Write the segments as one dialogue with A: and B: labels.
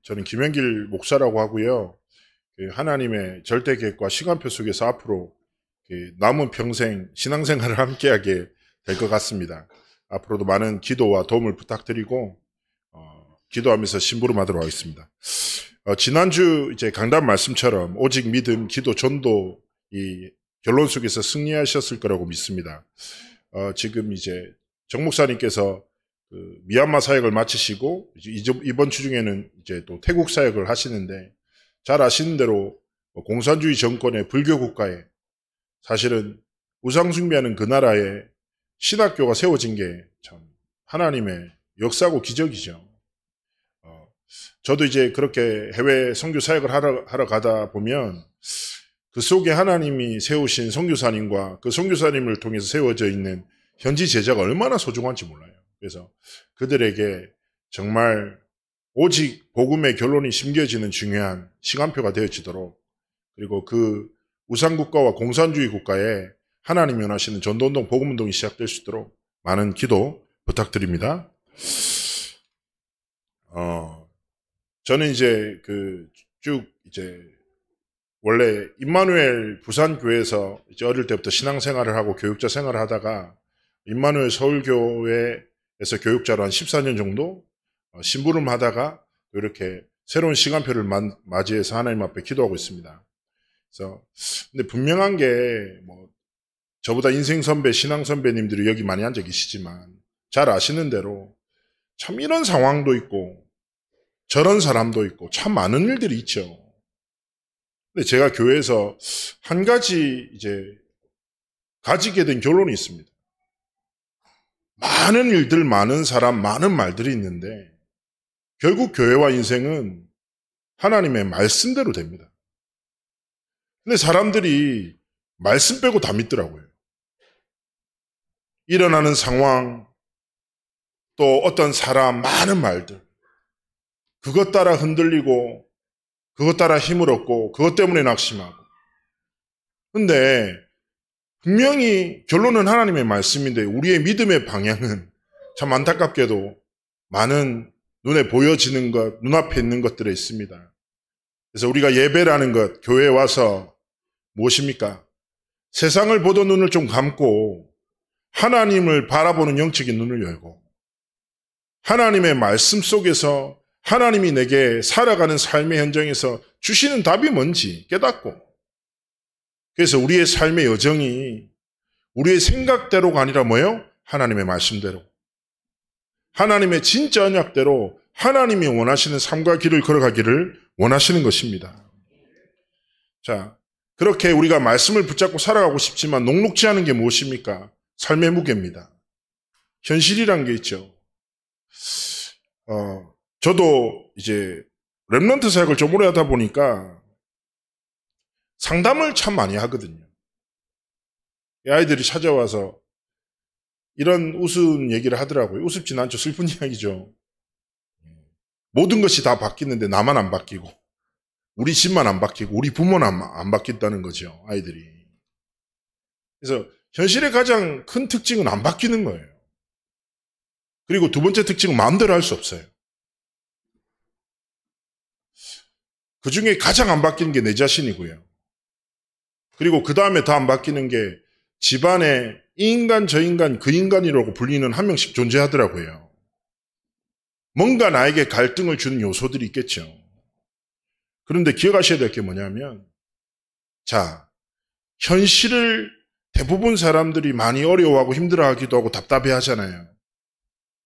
A: 저는 김영길 목사라고 하고요. 하나님의 절대 계획과 시간표 속에서 앞으로 남은 평생 신앙생활을 함께하게 될 것 같습니다. 앞으로도 많은 기도와 도움을 부탁드리고 기도하면서 심부름하도록 하겠습니다. 지난주 이제 강단 말씀처럼 오직 믿음, 기도, 전도 이 결론 속에서 승리하셨을 거라고 믿습니다. 지금 이제 정 목사님께서 미얀마 사역을 마치시고 이번 주 중에는 이제 또 태국 사역을 하시는데 잘 아시는 대로 공산주의 정권의 불교 국가에 사실은 우상 숭배하는 그 나라에 신학교가 세워진 게 참 하나님의 역사고 기적이죠. 저도 이제 그렇게 해외 선교 사역을 하러 가다 보면 그 속에 하나님이 세우신 선교사님과 그 선교사님을 통해서 세워져 있는 현지 제자가 얼마나 소중한지 몰라요. 그래서 그들에게 정말 오직 복음의 결론이 심겨지는 중요한 시간표가 되어지도록 그리고 그 우상국가와 공산주의 국가에 하나님이 원하시는 전도운동, 복음운동이 시작될 수 있도록 많은 기도 부탁드립니다. 저는 이제 이제 원래 임마누엘 부산교회에서 이제 어릴 때부터 신앙생활을 하고 교육자 생활을 하다가 임마누엘 서울교회에서 교육자로 한 14년 정도 심부름 하다가 이렇게 새로운 시간표를 맞이해서 하나님 앞에 기도하고 있습니다. 그래서 근데 분명한 게 저보다 인생 선배, 신앙 선배님들이 여기 많이 앉아 계시지만 잘 아시는 대로 참 이런 상황도 있고 저런 사람도 있고 참 많은 일들이 있죠. 근데 제가 교회에서 한 가지 이제 가지게 된 결론이 있습니다. 많은 일들, 많은 사람, 많은 말들이 있는데 결국 교회와 인생은 하나님의 말씀대로 됩니다. 근데 사람들이 말씀 빼고 다 믿더라고요. 일어나는 상황, 또 어떤 사람, 많은 말들. 그것 따라 흔들리고, 그것 따라 힘을 얻고, 그것 때문에 낙심하고. 근데 분명히 결론은 하나님의 말씀인데 우리의 믿음의 방향은 참 안타깝게도 많은 눈에 보여지는 것, 눈앞에 있는 것들에 있습니다. 그래서 우리가 예배라는 것, 교회에 와서 무엇입니까? 세상을 보던 눈을 좀 감고 하나님을 바라보는 영적인 눈을 열고 하나님의 말씀 속에서 하나님이 내게 살아가는 삶의 현장에서 주시는 답이 뭔지 깨닫고 그래서 우리의 삶의 여정이 우리의 생각대로가 아니라 뭐예요? 하나님의 말씀대로 하나님의 진짜 언약대로 하나님이 원하시는 삶과 길을 걸어가기를 원하시는 것입니다. 자, 그렇게 우리가 말씀을 붙잡고 살아가고 싶지만 녹록지 않은 게 무엇입니까? 삶의 무게입니다. 현실이란 게 있죠. 저도 이제 렘넌트 사역을 좀 오래 하다 보니까 상담을 참 많이 하거든요. 이 아이들이 찾아와서 이런 우스운 얘기를 하더라고요. 우습진 않죠. 슬픈 이야기죠. 모든 것이 다 바뀌는데 나만 안 바뀌고 우리 집만 안 바뀌고 우리 부모는 안 바뀐다는 거죠. 아이들이. 그래서 현실의 가장 큰 특징은 안 바뀌는 거예요. 그리고 두 번째 특징은 마음대로 할 수 없어요. 그 중에 가장 안 바뀌는 게 내 자신이고요. 그리고 그 다음에 더 안 바뀌는 게 집안에 이 인간, 저 인간, 그 인간이라고 불리는 한 명씩 존재하더라고요. 뭔가 나에게 갈등을 주는 요소들이 있겠죠. 그런데 기억하셔야 될 게 뭐냐면 자, 현실을 대부분 사람들이 많이 어려워하고 힘들어하기도 하고 답답해하잖아요.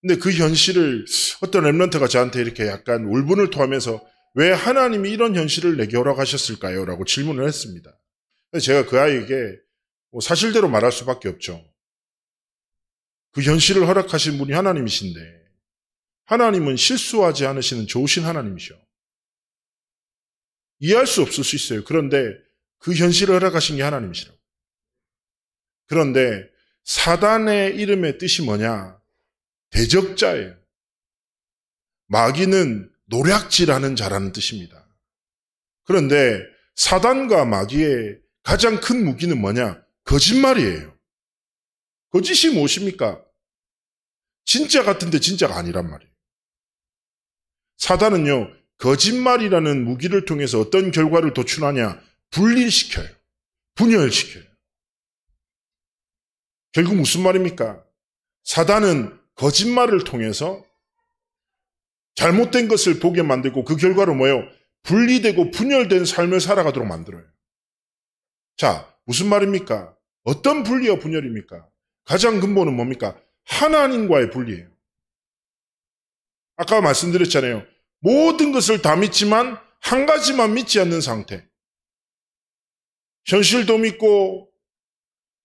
A: 근데 그 현실을 어떤 렘넌트가 저한테 이렇게 약간 울분을 토하면서 왜 하나님이 이런 현실을 내게 허락하셨을까요? 라고 질문을 했습니다. 그래서 제가 그 아이에게 사실대로 말할 수밖에 없죠. 그 현실을 허락하신 분이 하나님이신데 하나님은 실수하지 않으시는 좋으신 하나님이셔. 이해할 수 없을 수 있어요. 그런데 그 현실을 허락하신 게 하나님이시라고. 그런데 사단의 이름의 뜻이 뭐냐? 대적자예요. 마귀는 노략질하는 자라는 뜻입니다. 그런데 사단과 마귀의 가장 큰 무기는 뭐냐? 거짓말이에요. 거짓이 무엇입니까? 진짜 같은데 진짜가 아니란 말이에요. 사단은요, 거짓말이라는 무기를 통해서 어떤 결과를 도출하냐? 분리시켜요. 분열시켜요. 결국 무슨 말입니까? 사단은 거짓말을 통해서 잘못된 것을 보게 만들고 그 결과로 뭐예요? 분리되고 분열된 삶을 살아가도록 만들어요. 자, 무슨 말입니까? 어떤 분리와 분열입니까? 가장 근본은 뭡니까? 하나님과의 분리예요. 아까 말씀드렸잖아요. 모든 것을 다 믿지만 한 가지만 믿지 않는 상태. 현실도 믿고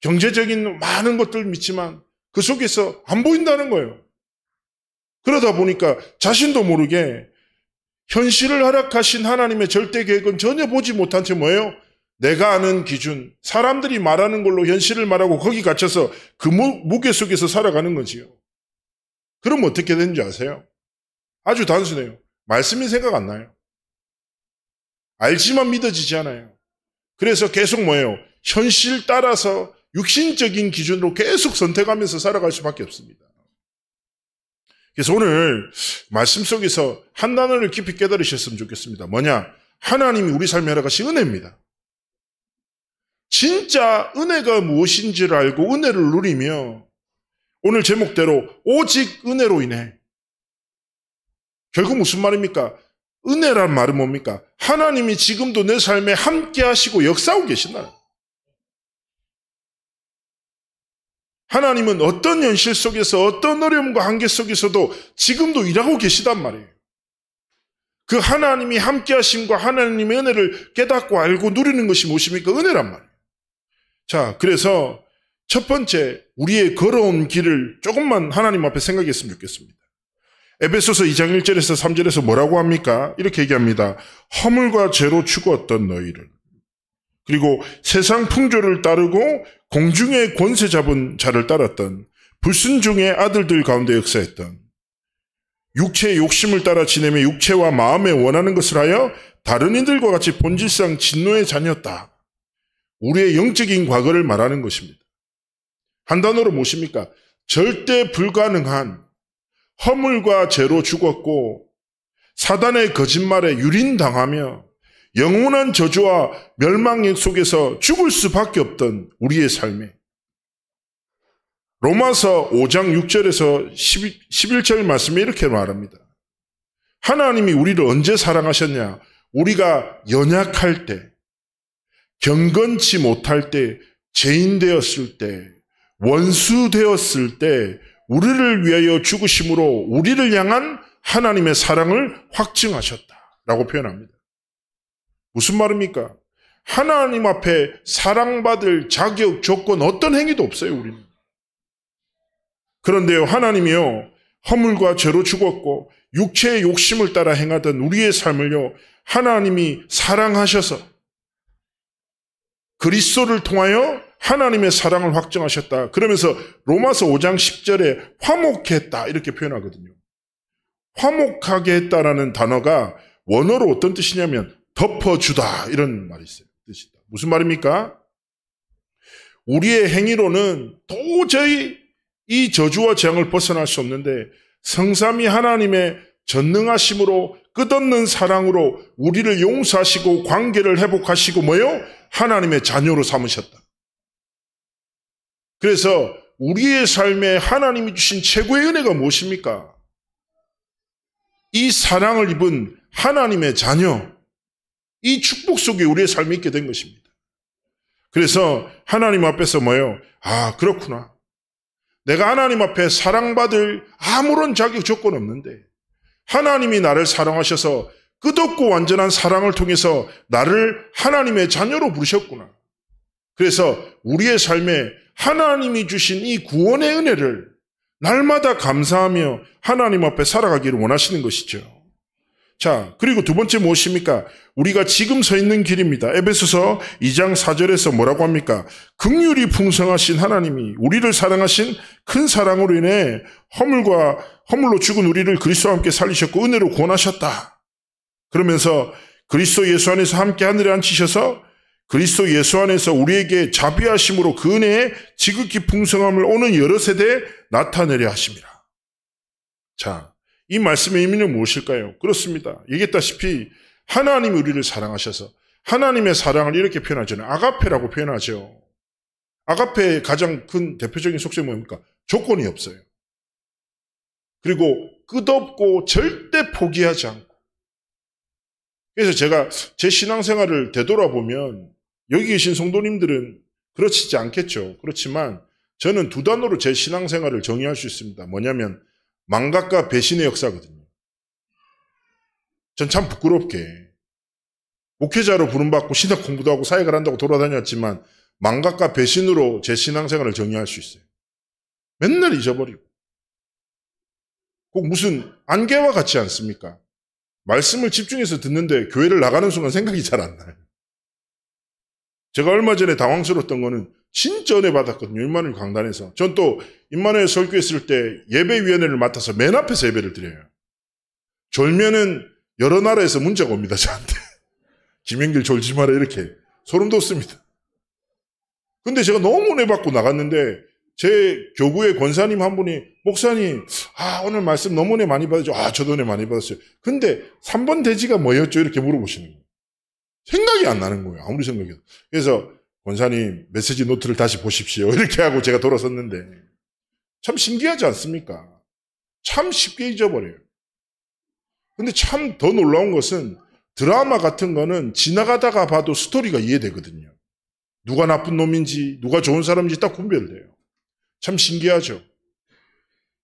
A: 경제적인 많은 것들 믿지만 그 속에서 안 보인다는 거예요. 그러다 보니까 자신도 모르게 현실을 허락하신 하나님의 절대 계획은 전혀 보지 못한 채 뭐예요? 내가 아는 기준, 사람들이 말하는 걸로 현실을 말하고 거기 갇혀서 그 무게 속에서 살아가는 거지요. 그럼 어떻게 되는지 아세요? 아주 단순해요. 말씀이 생각 안 나요. 알지만 믿어지지 않아요. 그래서 계속 뭐예요? 현실 따라서 육신적인 기준으로 계속 선택하면서 살아갈 수밖에 없습니다. 그래서 오늘 말씀 속에서 한 단어를 깊이 깨달으셨으면 좋겠습니다. 뭐냐? 하나님이 우리 삶에 허락하신 은혜입니다. 진짜 은혜가 무엇인지를 알고 은혜를 누리며 오늘 제목대로 오직 은혜로 인해 결국 무슨 말입니까? 은혜란 말은 뭡니까? 하나님이 지금도 내 삶에 함께 하시고 역사하고 계신다. 하나님은 어떤 현실 속에서 어떤 어려움과 한계 속에서도 지금도 일하고 계시단 말이에요. 그 하나님이 함께 하심과 하나님의 은혜를 깨닫고 알고 누리는 것이 무엇입니까? 은혜란 말이에요. 자, 그래서 첫 번째 우리의 걸어온 길을 조금만 하나님 앞에 생각했으면 좋겠습니다. 에베소서 2장 1절에서 3절에서 뭐라고 합니까? 이렇게 얘기합니다. 허물과 죄로 죽었던 너희를 그리고 세상 풍조를 따르고 공중의 권세 잡은 자를 따랐던 불순종의 아들들 가운데 역사했던 육체의 욕심을 따라 지내며 육체와 마음에 원하는 것을 하여 다른 이들과 같이 본질상 진노의 자녀였다. 우리의 영적인 과거를 말하는 것입니다. 한 단어로 무엇입니까? 절대 불가능한 허물과 죄로 죽었고 사단의 거짓말에 유린당하며 영원한 저주와 멸망 속에서 죽을 수밖에 없던 우리의 삶에 로마서 5장 6절에서 11절 말씀에 이렇게 말합니다. 하나님이 우리를 언제 사랑하셨냐? 우리가 연약할 때, 경건치 못할 때, 죄인 되었을 때, 원수 되었을 때 우리를 위하여 죽으심으로 우리를 향한 하나님의 사랑을 확증하셨다라고 표현합니다. 무슨 말입니까? 하나님 앞에 사랑받을 자격, 조건, 어떤 행위도 없어요, 우리는. 그런데요, 하나님이요, 허물과 죄로 죽었고 육체의 욕심을 따라 행하던 우리의 삶을요, 하나님이 사랑하셔서 그리스도를 통하여 하나님의 사랑을 확정하셨다. 그러면서 로마서 5장 10절에 화목했다 이렇게 표현하거든요. 화목하게 했다라는 단어가 원어로 어떤 뜻이냐면 덮어주다 이런 말이 있어요. 뜻이다. 무슨 말입니까? 우리의 행위로는 도저히 이 저주와 재앙을 벗어날 수 없는데 성삼위 하나님의 전능하심으로 끝없는 사랑으로 우리를 용서하시고 관계를 회복하시고 뭐요? 하나님의 자녀로 삼으셨다. 그래서 우리의 삶에 하나님이 주신 최고의 은혜가 무엇입니까? 이 사랑을 입은 하나님의 자녀, 이 축복 속에 우리의 삶이 있게 된 것입니다. 그래서 하나님 앞에서 뭐예요? 아, 그렇구나. 내가 하나님 앞에 사랑받을 아무런 자격 조건 없는데 하나님이 나를 사랑하셔서 끝없고 완전한 사랑을 통해서 나를 하나님의 자녀로 부르셨구나. 그래서 우리의 삶에 하나님이 주신 이 구원의 은혜를 날마다 감사하며 하나님 앞에 살아가기를 원하시는 것이죠. 자, 그리고 두 번째 무엇입니까? 우리가 지금 서 있는 길입니다. 에베소서 2장 4절에서 뭐라고 합니까? 긍휼이 풍성하신 하나님이 우리를 사랑하신 큰 사랑으로 인해 허물로 죽은 우리를 그리스도와 함께 살리셨고 은혜로 구원하셨다. 그러면서 그리스도 예수 안에서 함께 하늘에 앉히셔서 그리스도 예수 안에서 우리에게 자비하심으로 그 은혜의 지극히 풍성함을 오는 여러 세대에 나타내려 하심이라. 자, 이 말씀의 의미는 무엇일까요? 그렇습니다. 얘기했다시피 하나님이 우리를 사랑하셔서 하나님의 사랑을 이렇게 표현하잖아요. 아가페라고 표현하죠. 아가페의 가장 큰 대표적인 속성이 뭡니까? 조건이 없어요. 그리고 끝없고 절대 포기하지 않고. 그래서 제가 제 신앙생활을 되돌아보면 여기 계신 성도님들은 그렇지 않겠죠. 그렇지만 저는 두 단어로 제 신앙생활을 정의할 수 있습니다. 뭐냐면 망각과 배신의 역사거든요. 전 참 부끄럽게 목회자로 부름받고 신학 공부도 하고 사역을 한다고 돌아다녔지만 망각과 배신으로 제 신앙생활을 정의할 수 있어요. 맨날 잊어버리고. 꼭 무슨 안개와 같지 않습니까? 말씀을 집중해서 듣는데 교회를 나가는 순간 생각이 잘 안 나요. 제가 얼마 전에 당황스러웠던 거는 진짜 은혜 받았거든요. 임마누엘 강단에서. 전 또 임마누엘 설교했을 때 예배위원회를 맡아서 맨 앞에서 예배를 드려요. 졸면은 여러 나라에서 문자가 옵니다. 저한테. 김영길 졸지 마라 이렇게. 소름 돋습니다. 근데 제가 너무 은혜 받고 나갔는데 제 교구의 권사님 한 분이 목사님 오늘 말씀 너무 은혜 많이 받았죠. 저도 은혜 많이 받았어요. 근데 3번 대지가 뭐였죠? 이렇게 물어보시는 거예요. 생각이 안 나는 거예요. 아무리 생각해도. 그래서 권사님 메시지 노트를 다시 보십시오. 이렇게 하고 제가 돌아섰는데 참 신기하지 않습니까? 참 쉽게 잊어버려요. 근데 참 더 놀라운 것은 드라마 같은 거는 지나가다가 봐도 스토리가 이해되거든요. 누가 나쁜 놈인지 누가 좋은 사람인지 딱 분별돼요. 참 신기하죠.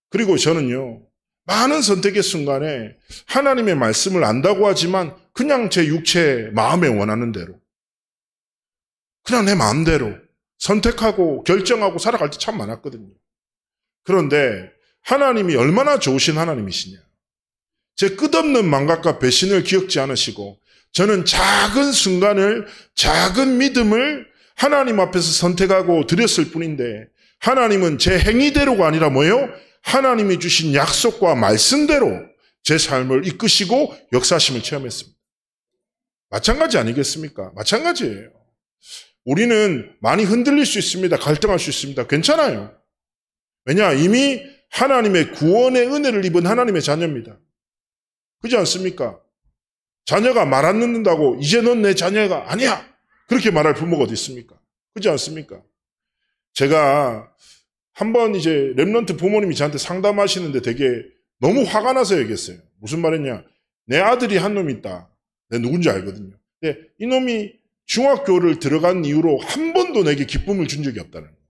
A: 그리고 저는요. 많은 선택의 순간에 하나님의 말씀을 안다고 하지만 그냥 제 육체 마음에 원하는 대로 그냥 내 마음대로 선택하고 결정하고 살아갈 때 참 많았거든요. 그런데 하나님이 얼마나 좋으신 하나님이시냐. 제 끝없는 망각과 배신을 기억지 않으시고 저는 작은 순간을 작은 믿음을 하나님 앞에서 선택하고 드렸을 뿐인데 하나님은 제 행위대로가 아니라 뭐예요? 하나님이 주신 약속과 말씀대로 제 삶을 이끄시고 역사하심을 체험했습니다. 마찬가지 아니겠습니까? 마찬가지예요. 우리는 많이 흔들릴 수 있습니다. 갈등할 수 있습니다. 괜찮아요. 왜냐? 이미 하나님의 구원의 은혜를 입은 하나님의 자녀입니다. 그렇지 않습니까? 자녀가 말 안 듣는다고 이제 넌 내 자녀가 아니야. 그렇게 말할 부모가 어디 있습니까? 그렇지 않습니까? 제가 한번 이제 랩런트 부모님이 저한테 상담하시는데 되게 너무 화가 나서 얘기했어요. 무슨 말했냐? 내 아들이 한 놈이 있다. 내가 누군지 알거든요. 근데 이놈이 중학교를 들어간 이후로 한 번도 내게 기쁨을 준 적이 없다는 거예요.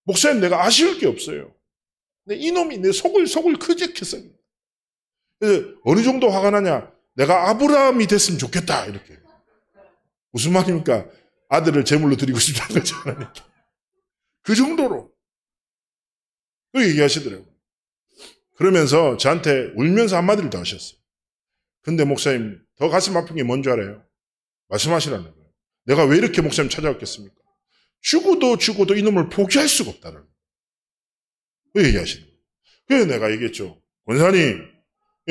A: 목사님 내가 아쉬울 게 없어요. 근데 이놈이 내 속을 크직했어요. 그래서 어느 정도 화가 나냐? 내가 아브라함이 됐으면 좋겠다. 이렇게. 무슨 말입니까? 아들을 제물로 드리고 싶다는 거죠. 그 정도로. 그 얘기하시더라고요. 그러면서 저한테 울면서 한마디를 더 하셨어요. 근데 목사님 더 가슴 아픈 게 뭔지 알아요? 말씀하시라는 거예요. 내가 왜 이렇게 목사님 찾아왔겠습니까? 죽어도 이놈을 포기할 수가 없다는 거예요. 그 얘기하시는 거예요. 그래서 내가 얘기했죠. 권사님,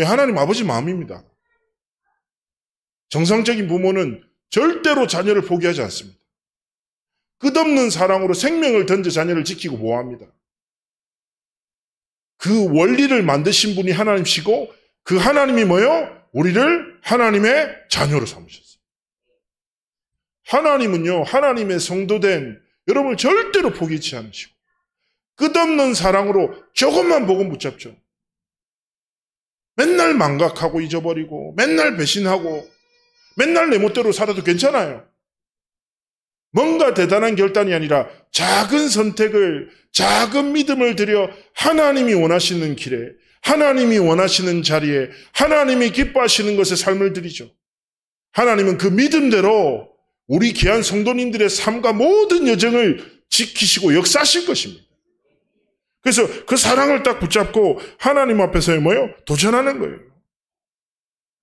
A: 하나님 아버지 마음입니다. 정상적인 부모는 절대로 자녀를 포기하지 않습니다. 끝없는 사랑으로 생명을 던져 자녀를 지키고 보호합니다. 그 원리를 만드신 분이 하나님이시고 그 하나님이 뭐예요? 우리를 하나님의 자녀로 삼으셨어요. 하나님은요, 하나님의 성도된 여러분을 절대로 포기치 않으시고 끝없는 사랑으로 조금만 복음 붙잡죠. 맨날 망각하고 잊어버리고 맨날 배신하고 맨날 내 멋대로 살아도 괜찮아요. 뭔가 대단한 결단이 아니라 작은 선택을, 작은 믿음을 들여 하나님이 원하시는 길에, 하나님이 원하시는 자리에, 하나님이 기뻐하시는 것에 삶을 드리죠. 하나님은 그 믿음대로 우리 귀한 성도님들의 삶과 모든 여정을 지키시고 역사하실 것입니다. 그래서 그 사랑을 딱 붙잡고 하나님 앞에서 뭐예요? 도전하는 거예요.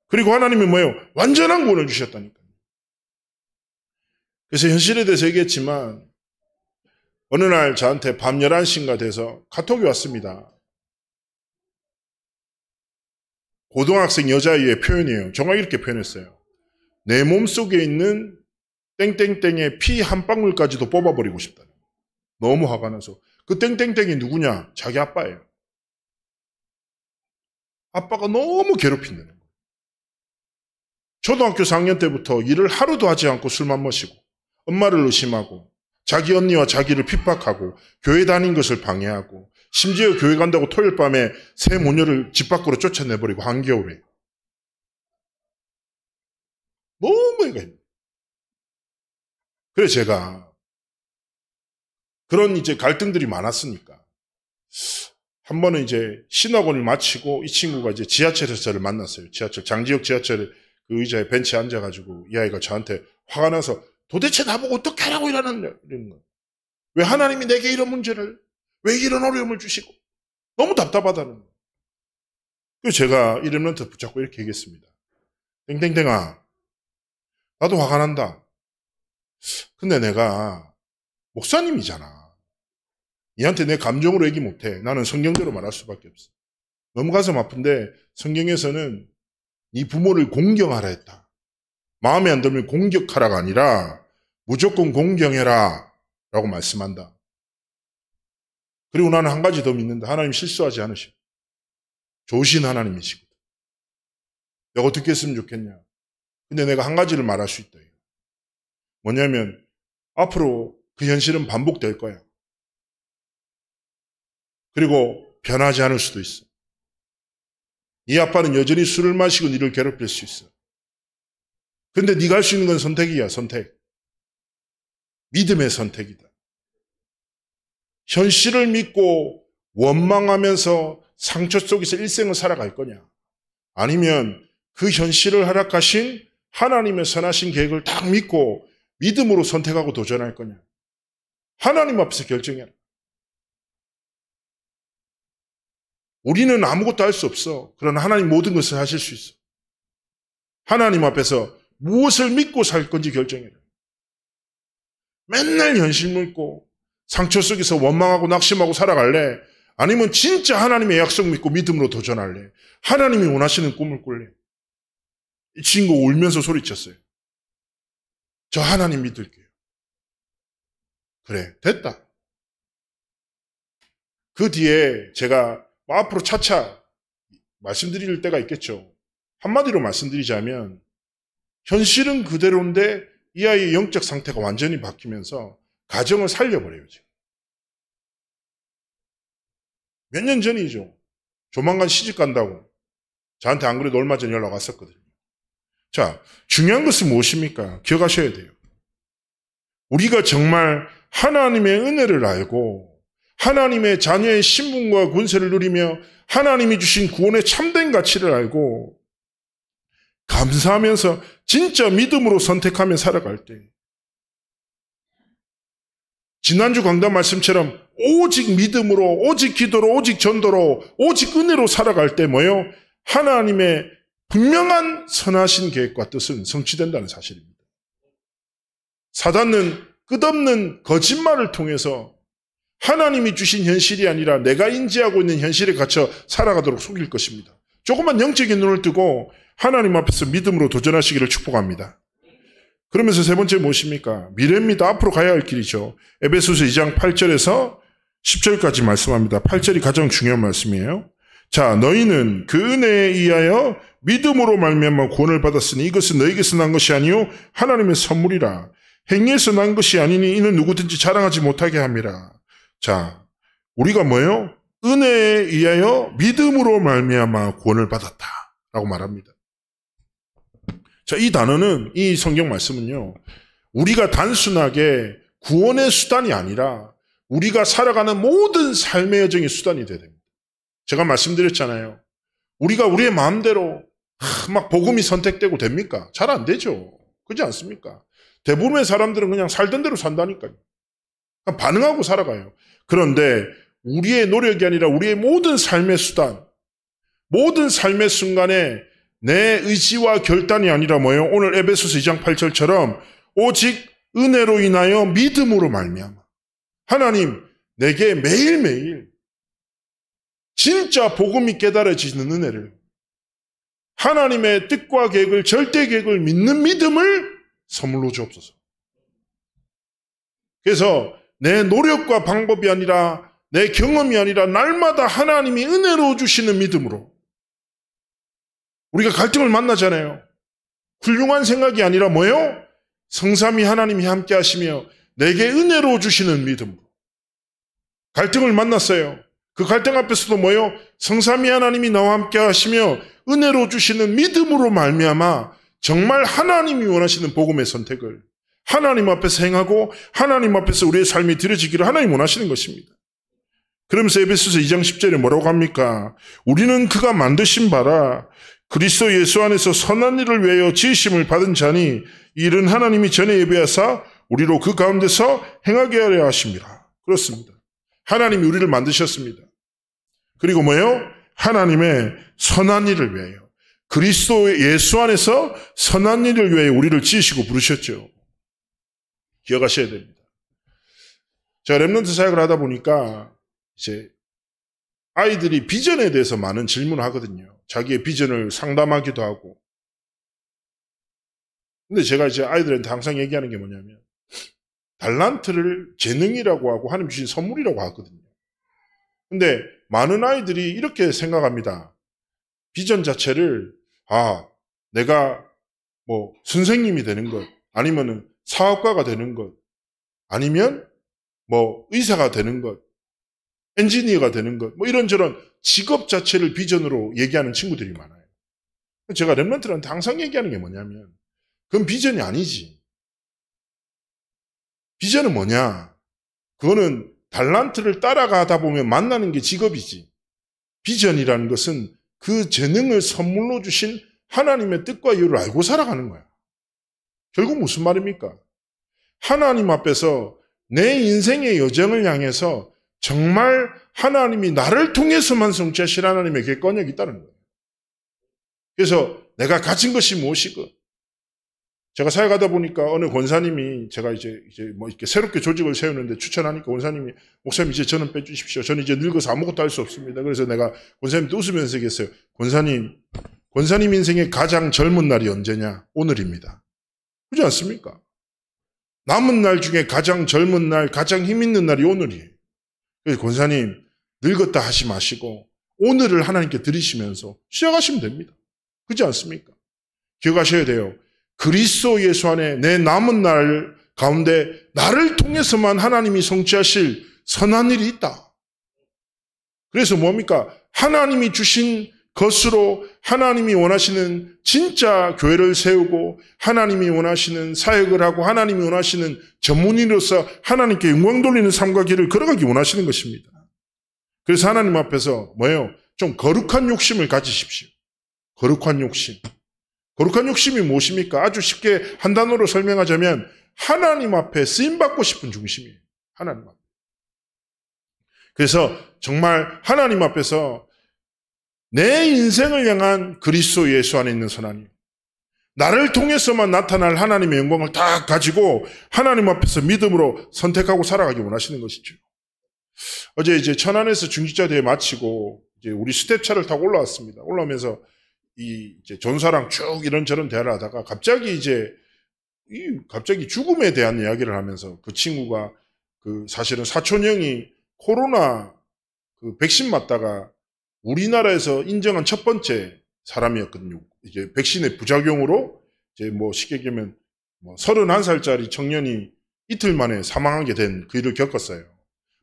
A: 그리고 하나님이 뭐예요? 완전한 구원을 주셨다니까요. 그래서 현실에 대해서 얘기했지만 어느 날 저한테 밤 11시인가 돼서 카톡이 왔습니다. 고등학생 여자아이의 표현이에요. 정확히 이렇게 표현했어요. 내 몸속에 있는 땡땡땡의 피 한 방울까지도 뽑아버리고 싶다. 너무 화가 나서. 그 땡땡땡이 누구냐? 자기 아빠예요. 아빠가 너무 괴롭힌다는 거예요. 초등학교 4학년 때부터 일을 하루도 하지 않고 술만 마시고 엄마를 의심하고 자기 언니와 자기를 핍박하고 교회 다닌 것을 방해하고 심지어 교회 간다고 토요일 밤에 새 모녀를 집 밖으로 쫓아내버리고 한겨울에. 너무 애가 힘들어요. 그래서 제가 그런 이제 갈등들이 많았으니까 한 번은 이제 신학원을 마치고 이 친구가 이제 지하철에서 저를 만났어요. 장지역 지하철에 그 의자에 벤치에 앉아가지고 이 아이가 저한테 화가 나서 도대체 나보고 어떻게 하라고 이러는 거예요. 왜 하나님이 내게 이런 문제를, 왜 이런 어려움을 주시고 너무 답답하다는 거예요. 그래서 제가 이 렘넌트 붙잡고 이렇게 얘기했습니다. 땡땡땡아, 나도 화가 난다. 근데 내가 목사님이잖아. 얘한테 내 감정으로 얘기 못해. 나는 성경대로 말할 수밖에 없어. 너무 가슴 아픈데 성경에서는 네 부모를 공경하라 했다. 마음에 안 들면 공격하라가 아니라 무조건 공경해라 라고 말씀한다. 그리고 나는 한 가지 더 믿는다. 하나님 실수하지 않으셔. 좋으신 하나님이시거든. 내가 어떻게 했으면 좋겠냐. 근데 내가 한 가지를 말할 수 있다. 뭐냐면 앞으로 그 현실은 반복될 거야. 그리고 변하지 않을 수도 있어. 이 아빠는 여전히 술을 마시고 니를 괴롭힐 수 있어. 근데 네가 할 수 있는 건 선택이야, 선택. 믿음의 선택이다. 현실을 믿고 원망하면서 상처 속에서 일생을 살아갈 거냐? 아니면 그 현실을 허락하신 하나님의 선하신 계획을 딱 믿고 믿음으로 선택하고 도전할 거냐? 하나님 앞에서 결정해라. 우리는 아무것도 할 수 없어. 그러나 하나님 모든 것을 하실 수 있어. 하나님 앞에서 무엇을 믿고 살 건지 결정해라. 맨날 현실 믿고 상처 속에서 원망하고 낙심하고 살아갈래? 아니면 진짜 하나님의 약속 믿고 믿음으로 도전할래? 하나님이 원하시는 꿈을 꿀래? 이 친구 울면서 소리쳤어요. 저 하나님 믿을게요. 그래, 됐다. 그 뒤에 제가 앞으로 차차 말씀드릴 때가 있겠죠. 한마디로 말씀드리자면 현실은 그대로인데 이 아이의 영적 상태가 완전히 바뀌면서 가정을 살려버려요. 지금. 몇 년 전이죠. 조만간 시집 간다고. 저한테 안 그래도 얼마 전에 연락 왔었거든요. 자, 중요한 것은 무엇입니까? 기억하셔야 돼요. 우리가 정말 하나님의 은혜를 알고 하나님의 자녀의 신분과 권세를 누리며 하나님이 주신 구원의 참된 가치를 알고 감사하면서 진짜 믿음으로 선택하며 살아갈 때 지난주 강단 말씀처럼 오직 믿음으로 오직 기도로 오직 전도로 오직 은혜로 살아갈 때 뭐예요? 하나님의 분명한 선하신 계획과 뜻은 성취된다는 사실입니다. 사단은 끝없는 거짓말을 통해서 하나님이 주신 현실이 아니라 내가 인지하고 있는 현실에 갇혀 살아가도록 속일 것입니다. 조금만 영적인 눈을 뜨고 하나님 앞에서 믿음으로 도전하시기를 축복합니다. 그러면서 세 번째 무엇입니까? 미래입니다. 앞으로 가야 할 길이죠. 에베소서 2장 8절에서 10절까지 말씀합니다. 8절이 가장 중요한 말씀이에요. 자, 너희는 그 은혜에 의하여 믿음으로 말미암아 구원을 받았으니 이것은 너희에게서 난 것이 아니요 하나님의 선물이라. 행위에서 난 것이 아니니 이는 누구든지 자랑하지 못하게 함이라. 자, 우리가 뭐예요? 은혜에 의하여 믿음으로 말미암아 구원을 받았다라고 말합니다. 자, 이 단어는 이 성경 말씀은요. 우리가 단순하게 구원의 수단이 아니라 우리가 살아가는 모든 삶의 여정의 수단이 돼야 됩니다. 제가 말씀드렸잖아요. 우리가 우리의 마음대로 막 복음이 선택되고 됩니까? 잘 안 되죠. 그렇지 않습니까? 대부분의 사람들은 그냥 살던 대로 산다니까요. 그냥 반응하고 살아가요. 그런데 우리의 노력이 아니라 우리의 모든 삶의 수단, 모든 삶의 순간에 내 의지와 결단이 아니라 뭐예요? 오늘 에베소서 2장 8절처럼 오직 은혜로 인하여 믿음으로 말미암아 하나님 내게 매일매일 진짜 복음이 깨달아지는 은혜를 하나님의 뜻과 계획을 절대 계획을 믿는 믿음을 선물로 주옵소서. 그래서 내 노력과 방법이 아니라 내 경험이 아니라 날마다 하나님이 은혜로 주시는 믿음으로 우리가 갈등을 만나잖아요. 훌륭한 생각이 아니라 뭐예요? 성삼위 하나님이 함께 하시며 내게 은혜로 주시는 믿음으로. 갈등을 만났어요. 그 갈등 앞에서도 뭐예요? 성삼위 하나님이 나와 함께 하시며 은혜로 주시는 믿음으로 말미암아 정말 하나님이 원하시는 복음의 선택을 하나님 앞에서 행하고 하나님 앞에서 우리의 삶이 드려지기를 하나님 원하시는 것입니다. 그러면서 에베소서 2장 10절에 뭐라고 합니까? 우리는 그가 만드신 바라 그리스도 예수 안에서 선한 일을 위하여 지으심을 받은 자니 이 일은 하나님이 전에 예비하사 우리로 그 가운데서 행하게 하려 하심이라. 그렇습니다. 하나님이 우리를 만드셨습니다. 그리고 뭐예요? 하나님의 선한 일을 위하여 그리스도 예수 안에서 선한 일을 위하여 우리를 지으시고 부르셨죠. 기억하셔야 됩니다. 제가 렘넌트 사역을 하다 보니까 이제 아이들이 비전에 대해서 많은 질문을 하거든요. 자기의 비전을 상담하기도 하고. 근데 제가 이제 아이들한테 항상 얘기하는 게 뭐냐면 달란트를 재능이라고 하고 하나님 주신 선물이라고 하거든요. 근데 많은 아이들이 이렇게 생각합니다. 비전 자체를 내가 뭐 선생님이 되는 것 아니면은 사업가가 되는 것 아니면 뭐 의사가 되는 것 엔지니어가 되는 것, 뭐 이런저런 직업 자체를 비전으로 얘기하는 친구들이 많아요. 제가 렘넌트한테 항상 얘기하는 게 뭐냐면, 그건 비전이 아니지. 비전은 뭐냐? 그거는 달란트를 따라가다 보면 만나는 게 직업이지. 비전이라는 것은 그 재능을 선물로 주신 하나님의 뜻과 이유를 알고 살아가는 거야. 결국 무슨 말입니까? 하나님 앞에서 내 인생의 여정을 향해서 정말 하나님이 나를 통해서만 성취하실 하나님의 객관력이 있다는 거예요. 그래서 내가 가진 것이 무엇이고 제가 사역하다 보니까 어느 권사님이 제가 이제 뭐 이렇게 새롭게 조직을 세우는데 추천하니까 권사님이 목사님 이제 저는 빼주십시오. 저는 이제 늙어서 아무것도 할 수 없습니다. 그래서 내가 권사님한테 웃으면서 얘기했어요. 권사님 인생의 가장 젊은 날이 언제냐? 오늘입니다. 그렇지 않습니까? 남은 날 중에 가장 젊은 날, 가장 힘 있는 날이 오늘이에요. 그래서 권사님 늙었다 하지 마시고 오늘을 하나님께 드리시면서 시작하시면 됩니다. 그렇지 않습니까? 기억하셔야 돼요. 그리스도 예수 안에 내 남은 날 가운데 나를 통해서만 하나님이 성취하실 선한 일이 있다. 그래서 뭡니까? 하나님이 주신 것으로 하나님이 원하시는 진짜 교회를 세우고 하나님이 원하시는 사역을 하고 하나님이 원하시는 전문인으로서 하나님께 영광 돌리는 삶과 길을 걸어가기 원하시는 것입니다. 그래서 하나님 앞에서 뭐예요? 좀 거룩한 욕심을 가지십시오. 거룩한 욕심. 거룩한 욕심이 무엇입니까? 아주 쉽게 한 단어로 설명하자면 하나님 앞에 쓰임받고 싶은 중심이에요. 하나님 앞에. 그래서 정말 하나님 앞에서 내 인생을 향한 그리스도 예수 안에 있는 선한 일, 나를 통해서만 나타날 하나님의 영광을 다 가지고 하나님 앞에서 믿음으로 선택하고 살아가기 원하시는 것이죠. 어제 이제 천안에서 중직자 대회 마치고 이제 우리 스텝차를 타고 올라왔습니다. 올라오면서 이제 전사랑 쭉 이런저런 대화를 하다가 갑자기 죽음에 대한 이야기를 하면서 그 친구가 사실은 사촌 형이 코로나 백신 맞다가 우리나라에서 인정한 첫 번째 사람이었거든요. 이제 백신의 부작용으로 이제 뭐 쉽게 얘기하면 31살짜리 청년이 이틀 만에 사망하게 된 그 일을 겪었어요.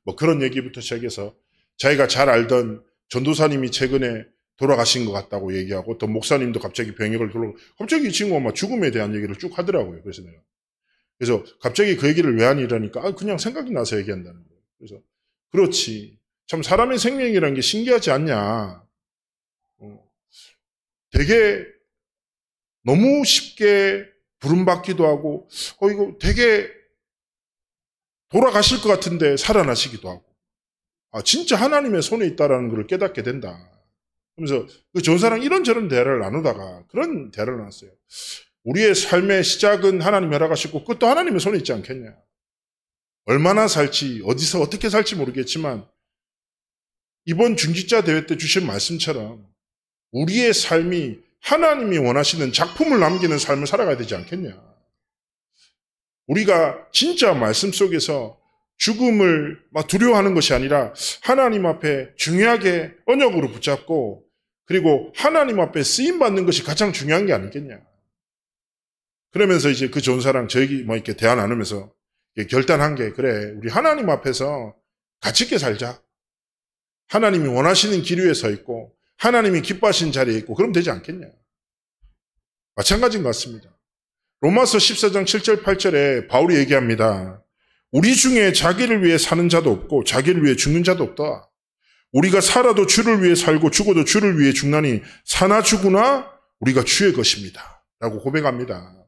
A: 뭐 그런 얘기부터 시작해서 자기가 잘 알던 전도사님이 최근에 돌아가신 것 같다고 얘기하고 또 목사님도 갑자기 병역을 돌아오고 갑자기 이 친구가 막 죽음에 대한 얘기를 쭉 하더라고요. 그래서 갑자기 그 얘기를 왜 하니 이러니까 그냥 생각이 나서 얘기한다는 거예요. 그래서 그렇지. 참 사람의 생명이라는 게 신기하지 않냐. 되게 너무 쉽게 부름받기도 하고 이거 되게 돌아가실 것 같은데 살아나시기도 하고 진짜 하나님의 손에 있다라는 걸 깨닫게 된다. 그러면서 그 전사랑 이런저런 대화를 나누다가 그런 대화를 나눴어요. 우리의 삶의 시작은 하나님이 허락하시고 끝도 하나님의 손에 있지 않겠냐. 얼마나 살지 어디서 어떻게 살지 모르겠지만 이번 중직자 대회 때 주신 말씀처럼 우리의 삶이 하나님이 원하시는 작품을 남기는 삶을 살아가야 되지 않겠냐. 우리가 진짜 말씀 속에서 죽음을 막 두려워하는 것이 아니라 하나님 앞에 중요하게 언약으로 붙잡고 그리고 하나님 앞에 쓰임받는 것이 가장 중요한 게 아니겠냐. 그러면서 이제 그 좋은 사람 저에게 뭐 이렇게 대화 나누면서 결단한 게, 그래, 우리 하나님 앞에서 가치 있게 살자. 하나님이 원하시는 길 위에 서 있고 하나님이 기뻐하시는 자리에 있고 그럼 되지 않겠냐. 마찬가지인 것 같습니다. 로마서 14장 7절 8절에 바울이 얘기합니다. 우리 중에 자기를 위해 사는 자도 없고 자기를 위해 죽는 자도 없다. 우리가 살아도 주를 위해 살고 죽어도 주를 위해 죽나니 사나 죽으나 우리가 주의 것입니다. 라고 고백합니다.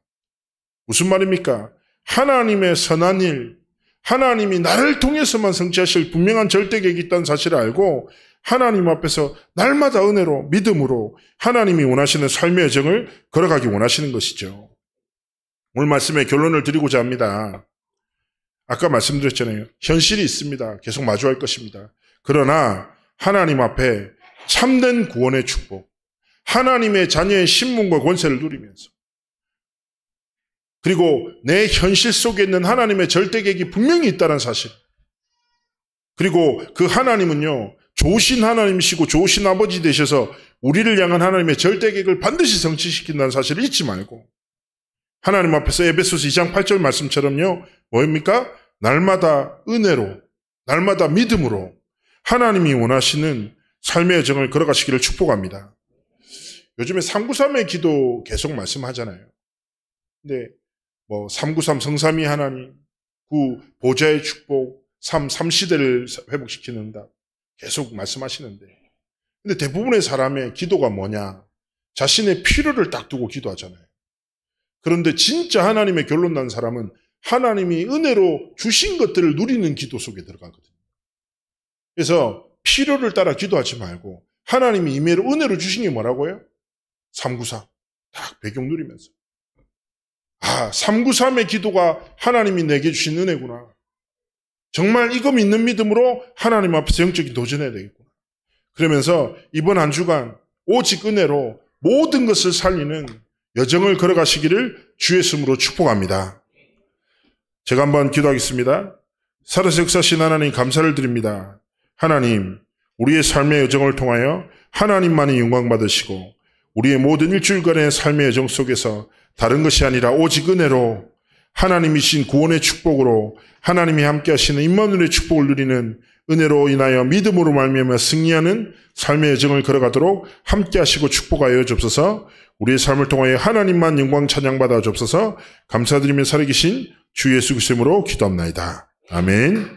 A: 무슨 말입니까? 하나님의 선한 일, 하나님이 나를 통해서만 성취하실 분명한 절대 계획이 있다는 사실을 알고 하나님 앞에서 날마다 은혜로 믿음으로 하나님이 원하시는 삶의 여정을 걸어가기 원하시는 것이죠. 오늘 말씀의 결론을 드리고자 합니다. 아까 말씀드렸잖아요. 현실이 있습니다. 계속 마주할 것입니다. 그러나 하나님 앞에 참된 구원의 축복, 하나님의 자녀의 신분과 권세를 누리면서, 그리고 내 현실 속에 있는 하나님의 절대 계획이 분명히 있다는 사실, 그리고 그 하나님은요 좋으신 하나님이시고 좋으신 아버지 되셔서 우리를 향한 하나님의 절대 계획을 반드시 성취시킨다는 사실을 잊지 말고 하나님 앞에서 에베소서 2장 8절 말씀처럼요 뭐입니까? 날마다 은혜로, 날마다 믿음으로 하나님이 원하시는 삶의 여정을 걸어가시기를 축복합니다. 요즘에 393의 기도 계속 말씀하잖아요. 근데 393 성삼위 하나님, 9 보좌의 축복, 3시대를 회복시키는다 계속 말씀하시는데, 근데 대부분의 사람의 기도가 뭐냐? 자신의 필요를 딱 두고 기도하잖아요. 그런데 진짜 하나님의 결론 난 사람은 하나님이 은혜로 주신 것들을 누리는 기도 속에 들어가거든요. 그래서 필요를 따라 기도하지 말고 하나님이 임의로 은혜로 주신 게 뭐라고요? 393 딱 배경 누리면서 393의 기도가 하나님이 내게 주신 은혜구나. 정말 이거 믿는 믿음으로 하나님 앞에서 영적인 도전해야 되겠구나. 그러면서 이번 한 주간 오직 은혜로 모든 것을 살리는 여정을 걸어가시기를 주의 이름으로 축복합니다. 제가 한번 기도하겠습니다. 살아서 역사하신 하나님 감사를 드립니다. 하나님, 우리의 삶의 여정을 통하여 하나님만이 영광 받으시고 우리의 모든 일주일간의 삶의 여정 속에서 다른 것이 아니라 오직 은혜로 하나님이신 구원의 축복으로 하나님이 함께 하시는 임마누엘의 축복을 누리는 은혜로 인하여 믿음으로 말미암아 승리하는 삶의 여정을 걸어가도록 함께 하시고 축복하여 주옵소서. 우리의 삶을 통하여 하나님만 영광 찬양받아 주옵소서. 감사드리며 살아계신 주 예수 그리스도로 기도합나이다. 아멘.